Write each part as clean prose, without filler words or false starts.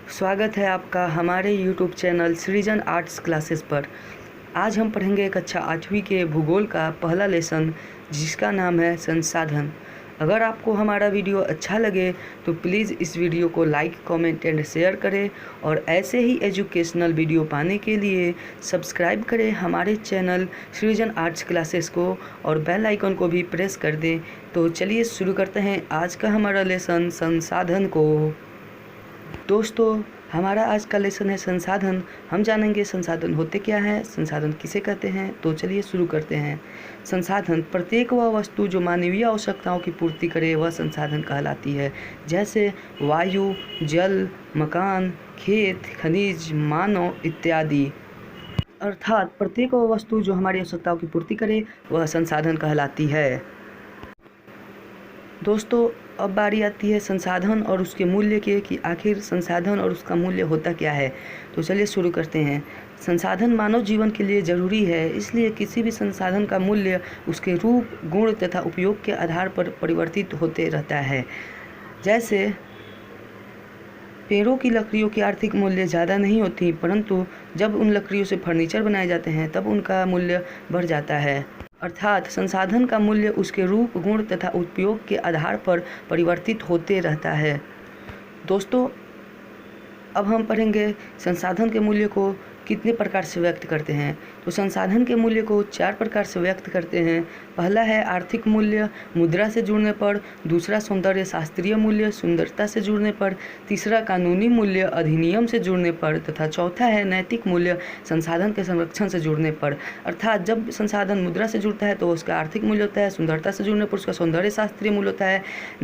स्वागत है आपका हमारे YouTube चैनल सृजन आर्ट्स क्लासेस पर। आज हम पढ़ेंगे कक्षा 8वीं के भूगोल का पहला लेसन जिसका नाम है संसाधन। अगर आपको हमारा वीडियो अच्छा लगे तो प्लीज़ इस वीडियो को लाइक, कमेंट एंड शेयर करें और ऐसे ही एजुकेशनल वीडियो पाने के लिए सब्सक्राइब करें हमारे चैनल सृजन आर्ट्स क्लासेस को और बेल आइकन को भी प्रेस कर दें। तो चलिए शुरू करते हैं आज का हमारा लेसन संसाधन को। दोस्तों, हमारा आज का लेसन है संसाधन। हम जानेंगे संसाधन होते क्या हैं, संसाधन किसे कहते हैं। तो चलिए शुरू करते हैं। संसाधन प्रत्येक वह वस्तु जो मानवीय आवश्यकताओं की पूर्ति करे वह संसाधन कहलाती है। जैसे वायु, जल, मकान, खेत, खनिज, मानव इत्यादि। अर्थात प्रत्येक वह वस्तु जो हमारी आवश्यकताओं की पूर्ति करे वह संसाधन कहलाती है। दोस्तों, अब बारी आती है संसाधन और उसके मूल्य की कि आखिर संसाधन और उसका मूल्य होता क्या है। तो चलिए शुरू करते हैं। संसाधन मानव जीवन के लिए ज़रूरी है, इसलिए किसी भी संसाधन का मूल्य उसके रूप, गुण तथा उपयोग के आधार पर परिवर्तित होते रहता है। जैसे पेड़ों की लकड़ियों की आर्थिक मूल्य ज़्यादा नहीं होती, परंतु जब उन लकड़ियों से फर्नीचर बनाए जाते हैं तब उनका मूल्य बढ़ जाता है। अर्थात संसाधन का मूल्य उसके रूप, गुण तथा उपयोग के आधार पर परिवर्तित होते रहता है। दोस्तों, अब हम पढ़ेंगे संसाधन के मूल्य को कितने प्रकार से व्यक्त करते हैं। तो संसाधन के मूल्य को 4 प्रकार से व्यक्त करते हैं। पहला है आर्थिक मूल्य, मुद्रा से जुड़ने पर। दूसरा सौंदर्य शास्त्रीय मूल्य, सुंदरता से जुड़ने पर। तीसरा कानूनी मूल्य, अधिनियम से जुड़ने पर। तथा चौथा है नैतिक मूल्य, संसाधन के संरक्षण से जुड़ने पर। अर्थात जब संसाधन मुद्रा से जुड़ता है तो उसका आर्थिक मूल्य होता है, सुंदरता से जुड़ने पर उसका सौंदर्य शास्त्रीय मूल्य होता है,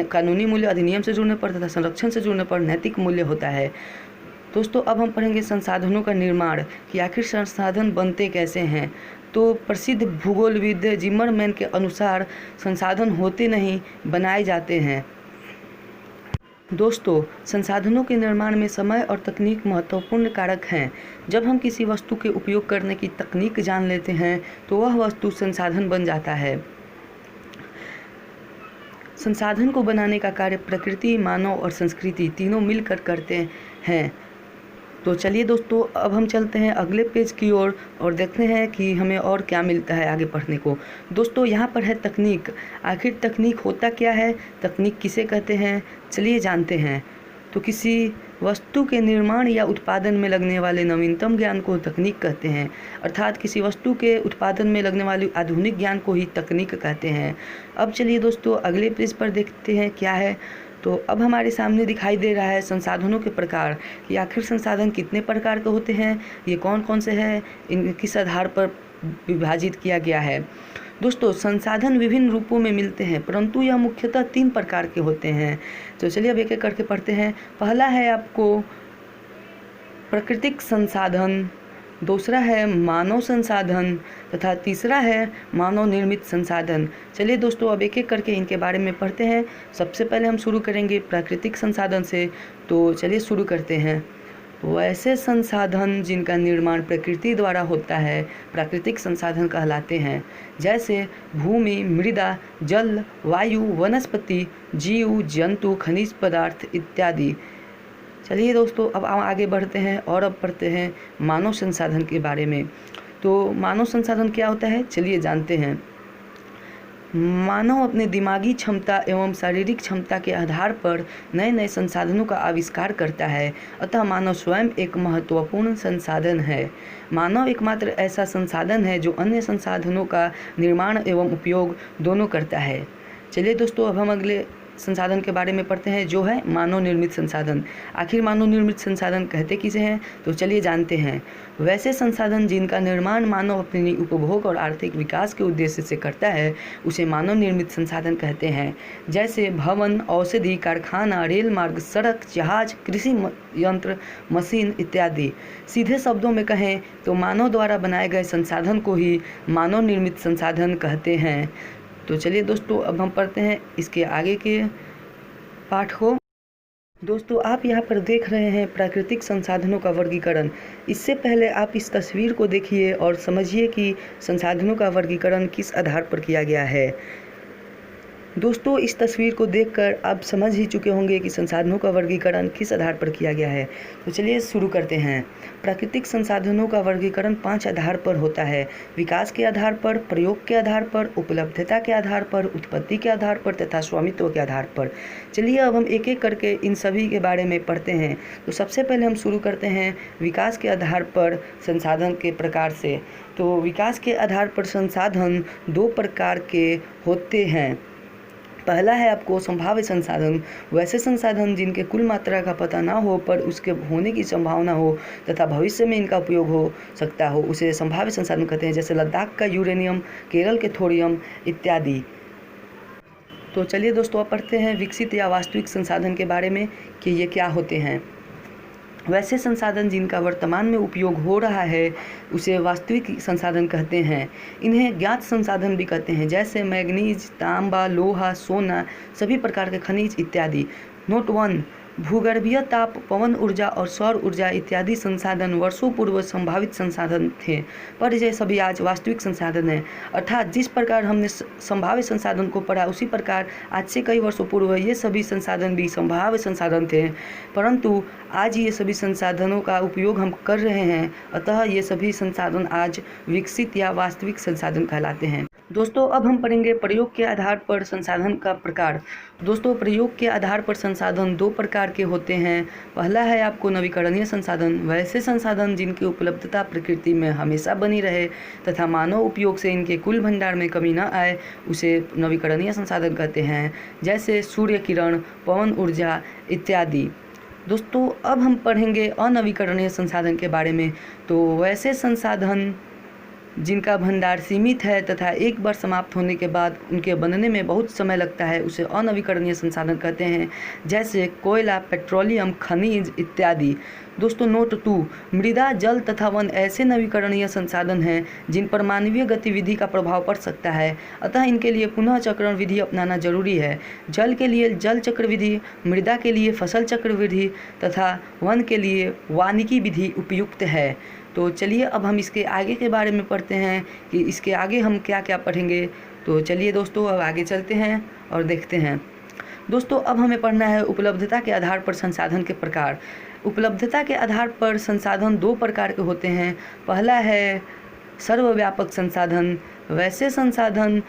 कानूनी मूल्य अधिनियम से जुड़ने पर तथा संरक्षण से जुड़ने पर नैतिक मूल्य होता है। दोस्तों, अब हम पढ़ेंगे संसाधनों का निर्माण कि आखिर संसाधन बनते कैसे हैं। तो प्रसिद्ध भूगोलविद जिमरमैन के अनुसार संसाधन होते नहीं, बनाए जाते हैं। दोस्तों, संसाधनों के निर्माण में समय और तकनीक महत्वपूर्ण कारक हैं। जब हम किसी वस्तु के उपयोग करने की तकनीक जान लेते हैं तो वह वस्तु संसाधन बन जाता है। संसाधन को बनाने का कार्य प्रकृति, मानव और संस्कृति तीनों मिलकर करते हैं। तो चलिए दोस्तों, अब हम चलते हैं अगले पेज की ओर और देखते हैं कि हमें और क्या मिलता है आगे पढ़ने को। दोस्तों, यहाँ पर है तकनीक। आखिर तकनीक होता क्या है, तकनीक किसे कहते हैं, चलिए जानते हैं। तो किसी वस्तु के निर्माण या उत्पादन में लगने वाले नवीनतम ज्ञान को तकनीक कहते हैं। अर्थात किसी वस्तु के उत्पादन में लगने वाले आधुनिक ज्ञान को ही तकनीक कहते हैं। अब चलिए दोस्तों अगले पेज पर देखते हैं क्या है। तो अब हमारे सामने दिखाई दे रहा है संसाधनों के प्रकार कि आखिर संसाधन कितने प्रकार के होते हैं, ये कौन कौन से हैं, इन किस आधार पर विभाजित किया गया है। दोस्तों, संसाधन विभिन्न रूपों में मिलते हैं, परंतु यह मुख्यतः 3 प्रकार के होते हैं। तो चलिए अब एक एक करके पढ़ते हैं। पहला है आपको प्राकृतिक संसाधन, दूसरा है मानव संसाधन तथा तीसरा है मानव निर्मित संसाधन। चलिए दोस्तों अब एक एक करके इनके बारे में पढ़ते हैं। सबसे पहले हम शुरू करेंगे प्राकृतिक संसाधन से। तो चलिए शुरू करते हैं। वैसे संसाधन जिनका निर्माण प्रकृति द्वारा होता है प्राकृतिक संसाधन कहलाते हैं। जैसे भूमि, मृदा, जल, वायु, वनस्पति, जीव, जंतु, खनिज पदार्थ इत्यादि। चलिए दोस्तों अब आगे बढ़ते हैं और अब पढ़ते हैं मानव संसाधन के बारे में। तो मानव संसाधन क्या होता है, चलिए जानते हैं। मानव अपने दिमागी क्षमता एवं शारीरिक क्षमता के आधार पर नए नए संसाधनों का आविष्कार करता है, अतः मानव स्वयं एक महत्वपूर्ण संसाधन है। मानव एकमात्र ऐसा संसाधन है जो अन्य संसाधनों का निर्माण एवं उपयोग दोनों करता है। चलिए दोस्तों अब हम अगले संसाधन के बारे में पढ़ते हैं जो है मानव निर्मित संसाधन। आखिर मानव निर्मित संसाधन कहते किसे हैं, तो चलिए जानते हैं। वैसे संसाधन जिनका निर्माण मानव अपने उपभोग और आर्थिक विकास के उद्देश्य से करता है उसे मानव निर्मित संसाधन कहते हैं। जैसे भवन, औषधि, कारखाना, रेल मार्ग, सड़क, जहाज, कृषि यंत्र, मशीन इत्यादि। सीधे शब्दों में कहें तो मानव द्वारा बनाए गए संसाधन को ही मानव निर्मित संसाधन कहते हैं। तो चलिए दोस्तों अब हम पढ़ते हैं इसके आगे के पाठ को। दोस्तों, आप यहाँ पर देख रहे हैं प्राकृतिक संसाधनों का वर्गीकरण। इससे पहले आप इस तस्वीर को देखिए और समझिए कि संसाधनों का वर्गीकरण किस आधार पर किया गया है। दोस्तों, इस तस्वीर को देखकर आप समझ ही चुके होंगे कि संसाधनों का वर्गीकरण किस आधार पर किया गया है। तो चलिए शुरू करते हैं। प्राकृतिक संसाधनों का वर्गीकरण 5 आधार पर होता है: विकास के आधार पर, प्रयोग के आधार पर, उपलब्धता के आधार पर, उत्पत्ति के आधार पर तथा स्वामित्व के आधार पर। चलिए अब हम एक एक करके इन सभी के बारे में पढ़ते हैं। तो सबसे पहले हम शुरू करते हैं विकास के आधार पर संसाधन के प्रकार से। तो विकास के आधार पर संसाधन 2 प्रकार के होते हैं। पहला है आपको संभाव्य संसाधन। वैसे संसाधन जिनके कुल मात्रा का पता ना हो पर उसके होने की संभावना हो तथा भविष्य में इनका उपयोग हो सकता हो, उसे संभाव्य संसाधन कहते हैं, जैसे लद्दाख का यूरेनियम, केरल के थोरियम इत्यादि। तो चलिए दोस्तों अब पढ़ते हैं विकसित या वास्तविक संसाधन के बारे में कि ये क्या होते हैं। वैसे संसाधन जिनका वर्तमान में उपयोग हो रहा है उसे वास्तविक संसाधन कहते हैं। इन्हें ज्ञात संसाधन भी कहते हैं, जैसे मैग्नीज, तांबा, लोहा, सोना, सभी प्रकार के खनिज इत्यादि। नोट 1: भूगर्भीय ताप, पवन ऊर्जा और सौर ऊर्जा इत्यादि संसाधन वर्षों पूर्व संभावित संसाधन थे, पर ये सभी आज वास्तविक संसाधन हैं। अर्थात जिस प्रकार हमने संभाव्य संसाधन को पढ़ा उसी प्रकार आज से कई वर्षों पूर्व ये सभी संसाधन भी संभाव्य संसाधन थे, परंतु आज ये सभी संसाधनों का उपयोग हम कर रहे हैं, अतः ये सभी संसाधन आज विकसित या वास्तविक संसाधन कहलाते हैं। दोस्तों अब हम पढ़ेंगे प्रयोग के आधार पर संसाधन का प्रकार। दोस्तों प्रयोग के आधार पर संसाधन 2 प्रकार के होते हैं। पहला है आपको नवीकरणीय संसाधन। वैसे संसाधन जिनकी उपलब्धता प्रकृति में हमेशा बनी रहे तथा मानव उपयोग से इनके कुल भंडार में कमी न आए, उसे नवीकरणीय संसाधन कहते हैं, जैसे सूर्य किरण, पवन ऊर्जा इत्यादि। दोस्तों अब हम पढ़ेंगे अनवीकरणीय संसाधन के बारे में। तो वैसे संसाधन जिनका भंडार सीमित है तथा एक बार समाप्त होने के बाद उनके बनने में बहुत समय लगता है, उसे अनवीकरणीय संसाधन कहते हैं, जैसे कोयला, पेट्रोलियम, खनिज इत्यादि। दोस्तों नोट 2: मृदा, जल तथा वन ऐसे नवीकरणीय संसाधन हैं जिन पर मानवीय गतिविधि का प्रभाव पड़ सकता है, अतः इनके लिए पुनः चक्रण विधि अपनाना जरूरी है। जल के लिए जल चक्र विधि, मृदा के लिए फसल चक्र विधि तथा वन के लिए वानिकी विधि उपयुक्त है। तो चलिए अब हम इसके आगे के बारे में पढ़ते हैं कि इसके आगे हम क्या क्या पढ़ेंगे। तो चलिए दोस्तों अब आगे चलते हैं और देखते हैं। दोस्तों अब हमें पढ़ना है उपलब्धता के आधार पर संसाधन के प्रकार। उपलब्धता के आधार पर संसाधन 2 प्रकार के होते हैं। पहला है सर्वव्यापक संसाधन। वैसे संसाधन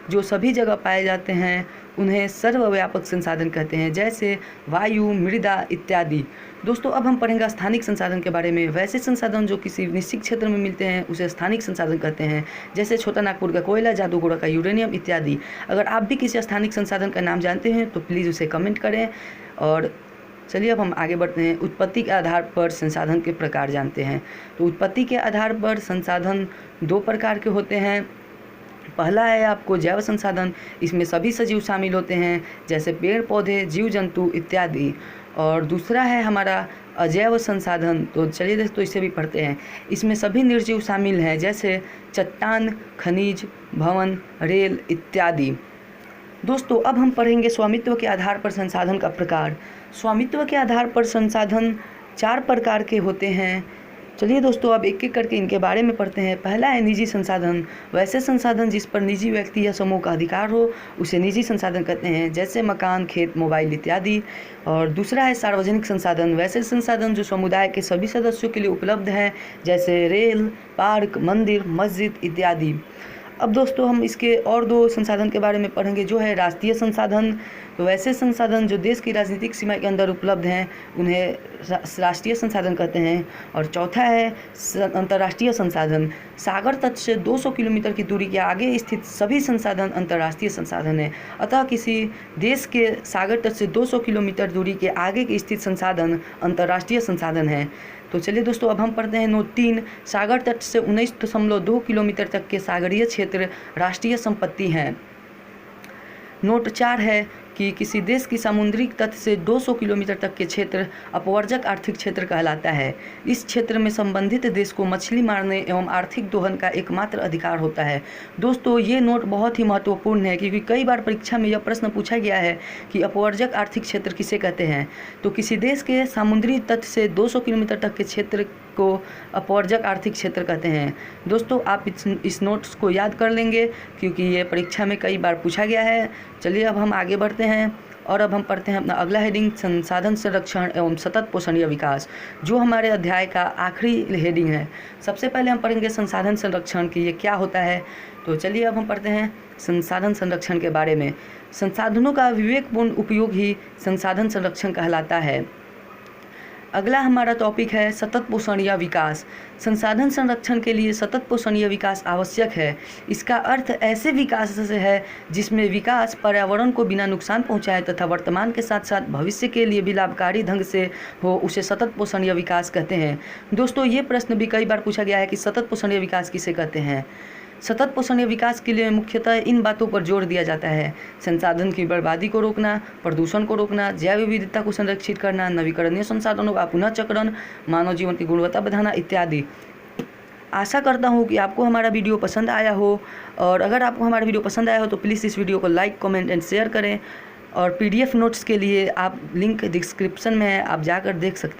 जो सभी जगह पाए जाते हैं उन्हें सर्वव्यापक संसाधन कहते हैं, जैसे वायु, मृदा इत्यादि। दोस्तों अब हम पढ़ेंगे स्थानिक संसाधन के बारे में। वैसे संसाधन जो किसी निश्चित क्षेत्र में मिलते हैं उसे स्थानिक संसाधन कहते हैं, जैसे छोटा नागपुर का कोयला, जादूगोड़ा का यूरेनियम इत्यादि। अगर आप भी किसी स्थानिक संसाधन का नाम जानते हैं तो प्लीज़ उसे कमेंट करें। और चलिए अब हम आगे बढ़ते हैं। उत्पत्ति के आधार पर संसाधन के प्रकार जानते हैं। तो उत्पत्ति के आधार पर संसाधन 2 प्रकार के होते हैं। पहला है आपको जैव संसाधन। इसमें सभी सजीव शामिल होते हैं, जैसे पेड़ पौधे, जीव जंतु इत्यादि। और दूसरा है हमारा अजैव संसाधन। तो चलिए दोस्तों इसे भी पढ़ते हैं। इसमें सभी निर्जीव शामिल हैं, जैसे चट्टान, खनिज, भवन, रेल इत्यादि। दोस्तों अब हम पढ़ेंगे स्वामित्व के आधार पर संसाधन का प्रकार। स्वामित्व के आधार पर संसाधन 4 प्रकार के होते हैं। चलिए दोस्तों अब एक एक करके इनके बारे में पढ़ते हैं। पहला है निजी संसाधन। वैसे संसाधन जिस पर निजी व्यक्ति या समूह का अधिकार हो उसे निजी संसाधन कहते हैं, जैसे मकान, खेत, मोबाइल इत्यादि। और दूसरा है सार्वजनिक संसाधन। वैसे संसाधन जो समुदाय के सभी सदस्यों के लिए उपलब्ध हैं, जैसे रेल, पार्क, मंदिर, मस्जिद इत्यादि। अब दोस्तों हम इसके और 2 संसाधन के बारे में पढ़ेंगे, जो है राष्ट्रीय संसाधन। तो वैसे संसाधन जो देश की राजनीतिक सीमा के अंदर उपलब्ध हैं उन्हें राष्ट्रीय संसाधन कहते हैं। और चौथा है अंतर्राष्ट्रीय संसाधन। सागर तट से 200 किलोमीटर की दूरी के आगे स्थित सभी संसाधन अंतर्राष्ट्रीय संसाधन है, अतः किसी देश के सागर तट से 200 किलोमीटर दूरी के आगे के स्थित संसाधन अंतर्राष्ट्रीय संसाधन है। तो चलिए दोस्तों अब हम पढ़ते हैं नोट 3: सागर तट से 19.2 किलोमीटर तक के सागरीय क्षेत्र राष्ट्रीय संपत्ति हैं। नोट 4 है कि किसी देश की समुद्री तट से 200 किलोमीटर तक के क्षेत्र अपवर्जक आर्थिक क्षेत्र कहलाता है। इस क्षेत्र में संबंधित देश को मछली मारने एवं आर्थिक दोहन का एकमात्र अधिकार होता है। दोस्तों ये नोट बहुत ही महत्वपूर्ण है, क्योंकि कई बार परीक्षा में यह प्रश्न पूछा गया है कि अपवर्जक आर्थिक क्षेत्र किसे कहते हैं। तो किसी देश के समुद्री तट से 200 किलोमीटर तक के क्षेत्र को अपवर्जक आर्थिक क्षेत्र कहते हैं। दोस्तों आप इस नोट्स को याद कर लेंगे क्योंकि ये परीक्षा में कई बार पूछा गया है। चलिए अब हम आगे बढ़ते हैं और अब हम पढ़ते हैं अपना अगला हेडिंग, संसाधन संरक्षण एवं सतत पोषणीय विकास, जो हमारे अध्याय का आखिरी हेडिंग है। सबसे पहले हम पढ़ेंगे संसाधन संरक्षण कि ये क्या होता है। तो चलिए अब हम पढ़ते हैं संसाधन संरक्षण के बारे में। संसाधनों का विवेकपूर्ण उपयोग ही संसाधन संरक्षण कहलाता है। अगला हमारा टॉपिक है सतत पोषणीय विकास। संसाधन संरक्षण के लिए सतत पोषणीय विकास आवश्यक है। इसका अर्थ ऐसे विकास से है जिसमें विकास पर्यावरण को बिना नुकसान पहुंचाए तथा वर्तमान के साथ साथ भविष्य के लिए भी लाभकारी ढंग से हो, उसे सतत पोषणीय विकास कहते हैं। दोस्तों ये प्रश्न भी कई बार पूछा गया है कि सतत पोषणीय विकास किसे कहते हैं। सतत पोषणीय विकास के लिए मुख्यतः इन बातों पर जोर दिया जाता है: संसाधन की बर्बादी को रोकना, प्रदूषण को रोकना, जैव विविधता को संरक्षित करना, नवीकरणीय संसाधनों का पुनः चक्रण, मानव जीवन की गुणवत्ता बढ़ाना इत्यादि। आशा करता हूँ कि आपको हमारा वीडियो पसंद आया हो, और अगर आपको हमारा वीडियो पसंद आया हो तो प्लीज़ इस वीडियो को लाइक, कमेंट एंड शेयर करें। और PDF नोट्स के लिए आप लिंक डिस्क्रिप्शन में है, आप जाकर देख सकते हैं।